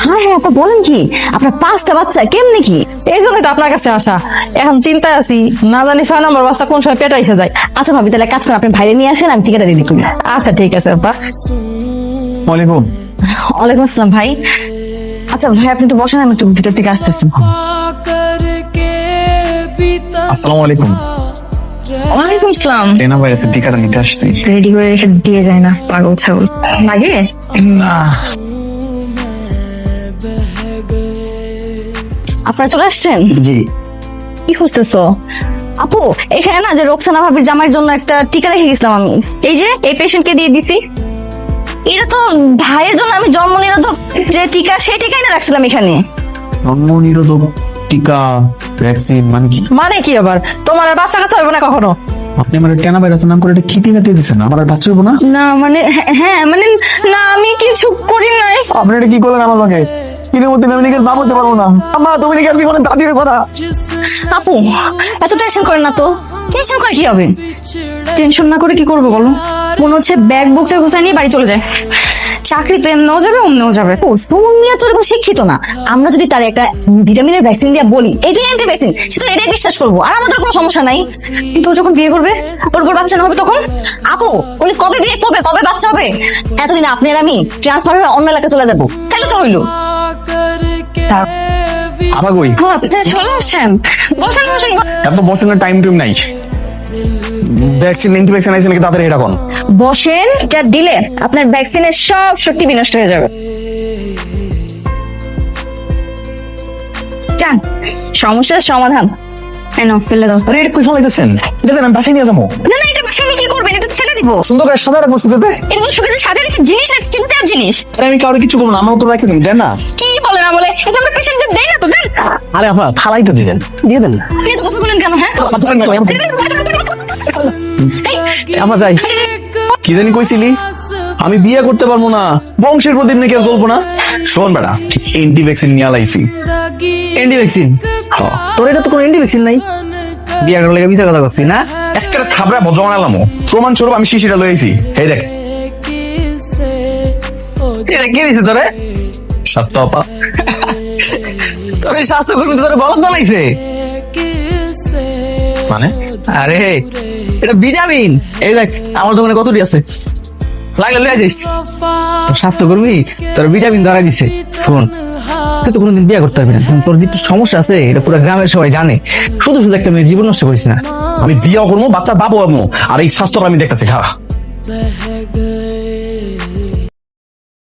হ্যাঁ হ্যাঁ, আপা বলেন কি, আপনার 5টা বাচ্চা কেমনে কি? এই জন্যই তো আপনার কাছে আসা। এখন চিন্তায় আছি, না জানি 6 নম্বর বাচ্চা কোন সময় পেটে এসে যায়। আচ্ছা ভাবি, তাহলে কাজ করেন, আপনি ভাইরে নিয়ে আসেন, আমি টিকাটা রেডি করি। আচ্ছা ঠিক আছে আপা। ওয়ালাইকুম। ওয়ালাইকুম আসসালাম ভাই। আচ্ছা ভাই, আপনি একটু বসেন, আমি একটু ভিতর থেকে আসতেছি। আসসালামু আলাইকুম। ওয়ালাইকুম আসসালাম। টেনা ভাইরাসের টিকাটা নিতে আসছি। রেডি করে রেখে দিয়ে যায় না, পাগল ছাগল লাগে না, আপনারা চলে আসছেন? জি। কি খুঁজতেছো? আপু, এখানে না যে রোকসানা ভাবির জামাইয়ের জন্য একটা টিকা রেখে গেছিলাম আমি, এই যে এই পেশেন্টকে দিয়ে দিছি। এটা তো ভাইয়ের জন্য আমি জন্ম নিরোধক যে টিকা, সেই টিকাই না রাখছিলাম এখানে। জন্ম নিরোধক টিকা, ভ্যাকসিন মানে কি? মানে কি আবার, তোমার আর বাচ্চা কাচ্চা হবে না কখনো? আপনি আমার টেনা ভাইরাসের নাম করে এটা কি টিকা দিয়ে দিচ্ছেন? আমার আর বাচ্চা হবো না? না মানে হ্যাঁ মানে না, আমি কিছু করি নাই। আপনি এটা কি করলেন আমার লগে? কিনে মধ্যে আমি নিজের বাপ হতে পারবো না। আম্মা, তুমি নাকি আপনি কোনো দাদি হইব না? আপু, এত টেনশন করেন না তো। টেনশন করে কি হবে? টেনশন না করে কি করবো বলো? মনে হচ্ছে ব্যাগ বুকটা গুছাই নিয়ে বাড়ি চলে যায়। চাকরি তো এমনিও যাবে অমনিও যাবে। ও সোনিয়া তো এরকম শিক্ষিত না। আমরা যদি তার একটা ভিটামিনের ভ্যাকসিন দিয়ে বলি এটাই অ্যান্টি ভ্যাকসিন, সে তো এটাই বিশ্বাস করবো, আর আমাদের কোনো সমস্যা নাই। কিন্তু ও যখন বিয়ে করবে, ওর বড় বাচ্চা না হবে তখন? আপু, উনি কবে বিয়ে করবে, কবে বাচ্চা হবে? এতদিন আপনি আর আমি ট্রান্সফার হয়ে অন্য এলাকায় চলে যাবো, তাহলে তো হইলো। আমার কই? চলে আসছেন, বসেন বসেন। এত বছরের টাইম নাই। ভ্যাকসিন এন্টি ভ্যাকসিন আইছে নাকি তাড়াতাড়ি এটা কোন? বসেন, যা দিলে আপনার ভ্যাকসিনের সব শক্তি বিনষ্ট হয়ে যাবে। যান, সমস্যার সমাধান। এই নাও, ফেলে দাও। আরে এটা কই ফলাইতেছেন? এটা দেন, আমি বাসায় নিয়ে যাবো। না না, এটা বাসায় নিয়ে কি করবেন? এটা তো ছেড়ে দিব। সুন্দর করে সাদা রাখবো সুখেতে। এগুলো সুখে সাজার একটা জিনিস না, চিন্তার জিনিস। আরে আমি কাউকে কিছু করবো না, আমার তো রাখে দিন, দেন না। কি বলে না বলে, এটা আমরা পেশেন্টদের দেই না তো, দেন। আরে আপা, ফালাই তো দিবেন, দিয়ে দেন না। আপনি তো কথা বলেন কেন? হ্যাঁ এই, আপা যাই। কি জানি কইছিলি? আমি বিয়ে করতে পারবো না, বংশের প্রদীপ নাকি আর জ্বলবো না। শোন বেটা, এন্টি ভ্যাকসিন নিয়ে লাইছি। Anti vaccine? তোর এটা তো কোনো এন্টি ভ্যাকসিন নাই। বিয়া করার লাগে মিছা কথা করছিস না? একটা থাবড়া বজ্র বানালাম, প্রমাণ স্বরূপ আমি শিশিটা লইছি। এই দেখ, এটা কে দিছে তোরে? স্বাস্থ্য আপা। তোর স্বাস্থ্য কর্মী তোরে বলদ বানাইছে মানে? আরে এটা ভিটামিন। এই দেখ আমার দোকানে কতটি আছে, লাগলে লয়ে যাইস। তোর স্বাস্থ্যকর্মী তোর ভিটামিন ধরা দিছে। শোন, তুই তো কোনোদিন বিয়ে করতে পারবি না। তোর যে সমস্যা আছে এটা পুরো গ্রামের সবাই জানে। শুধু শুধু একটা মেয়ের জীবন নষ্ট করিস না। আমি বিয়ে করবো, বাচ্চা বাবু হবো, আর এই স্বাস্থ্যটা আমি দেখতেছি। খা